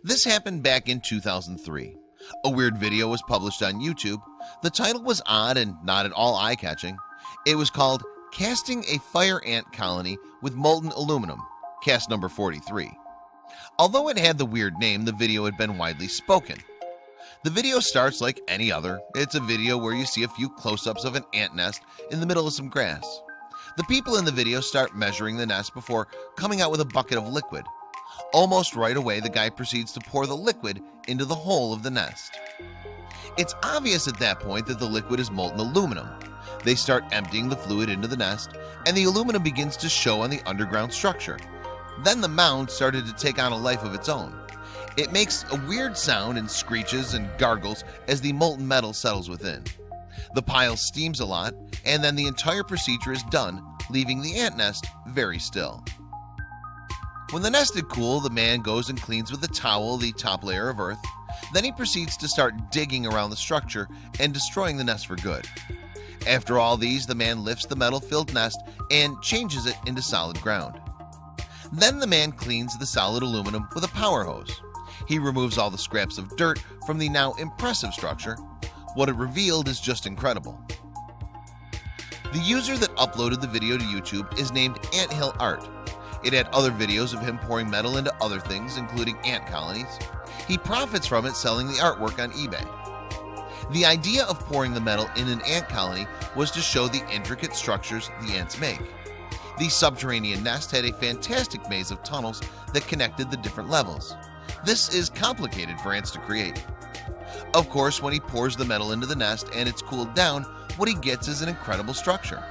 This happened back in 2003. A weird video was published on YouTube. The title was odd and not at all eye-catching. It was called Casting a Fire Ant Colony with Molten Aluminum, cast number 43. Although it had the weird name, the video had been widely spoken. The video starts like any other. It's a video where you see a few close-ups of an ant nest in the middle of some grass. The people in the video start measuring the nest before coming out with a bucket of liquid. Almost right away, the guy proceeds to pour the liquid into the hole of the nest. It's obvious at that point that the liquid is molten aluminum. They start emptying the fluid into the nest, and the aluminum begins to show on the underground structure. Then the mound started to take on a life of its own. It makes a weird sound and screeches and gargles as the molten metal settles within. The pile steams a lot, and then the entire procedure is done, leaving the ant nest very still. When the nest had cooled, the man goes and cleans with a towel the top layer of earth. Then he proceeds to start digging around the structure and destroying the nest for good. After all these, the man lifts the metal-filled nest and changes it into solid ground. Then the man cleans the solid aluminum with a power hose. He removes all the scraps of dirt from the now impressive structure. What it revealed is just incredible. The user that uploaded the video to YouTube is named Anthill Art. It had other videos of him pouring metal into other things, including ant colonies. He profits from it selling the artwork on eBay. The idea of pouring the metal in an ant colony was to show the intricate structures the ants make. The subterranean nest had a fantastic maze of tunnels that connected the different levels. This is complicated for ants to create. Of course, when he pours the metal into the nest and it's cooled down, what he gets is an incredible structure.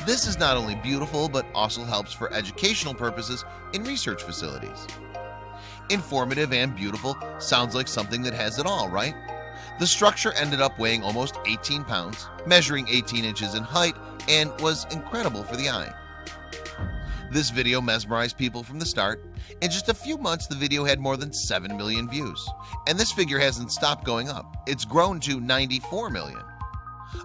This is not only beautiful, but also helps for educational purposes in research facilities. Informative and beautiful sounds like something that has it all, right? The structure ended up weighing almost 18 pounds, measuring 18 inches in height, and was incredible for the eye. This video mesmerized people from the start. In just a few months, the video had more than 7 million views, and this figure hasn't stopped going up. It's grown to 94 million.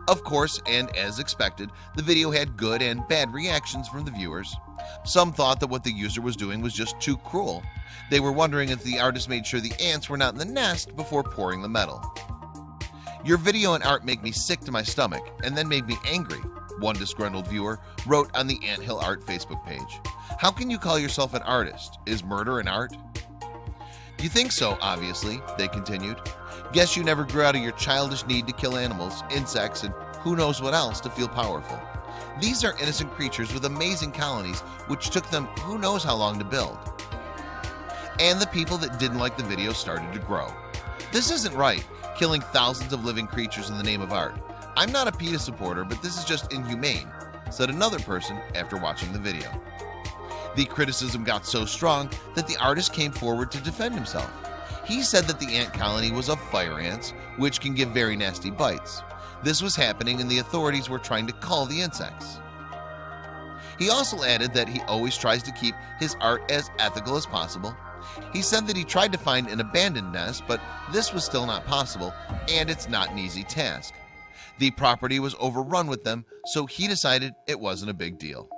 Of course, and as expected, the video had good and bad reactions from the viewers. Some thought that what the user was doing was just too cruel. They were wondering if the artist made sure the ants were not in the nest before pouring the metal. "Your video and art make me sick to my stomach and then made me angry," one disgruntled viewer wrote on the Anthill Art Facebook page. "How can you call yourself an artist? Is murder an art?" "You think so, obviously," they continued. "Guess you never grew out of your childish need to kill animals, insects, and who knows what else to feel powerful. These are innocent creatures with amazing colonies which took them who knows how long to build." And the people that didn't like the video started to grow. "This isn't right, killing thousands of living creatures in the name of art. I'm not a PETA supporter, but this is just inhumane," said another person after watching the video. The criticism got so strong that the artist came forward to defend himself. He said that the ant colony was of fire ants, which can give very nasty bites. This was happening and the authorities were trying to cull the insects. He also added that he always tries to keep his art as ethical as possible. He said that he tried to find an abandoned nest, but this was still not possible, and it's not an easy task. The property was overrun with them, so he decided it wasn't a big deal.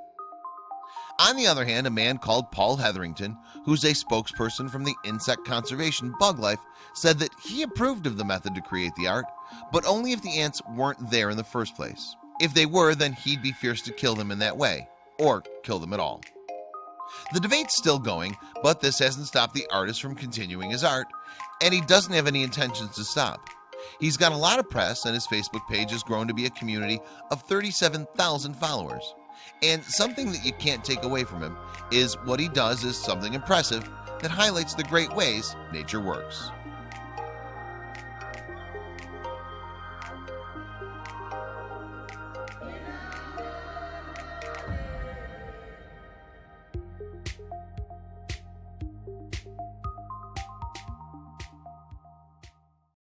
On the other hand, a man called Paul Hetherington, who's a spokesperson from the insect conservation Bug Life, said that he approved of the method to create the art, but only if the ants weren't there in the first place. If they were, then he'd be fierce to kill them in that way, or kill them at all. The debate's still going, but this hasn't stopped the artist from continuing his art, and he doesn't have any intentions to stop. He's got a lot of press, and his Facebook page has grown to be a community of 37,000 followers. And something that you can't take away from him is what he does is something impressive that highlights the great ways nature works.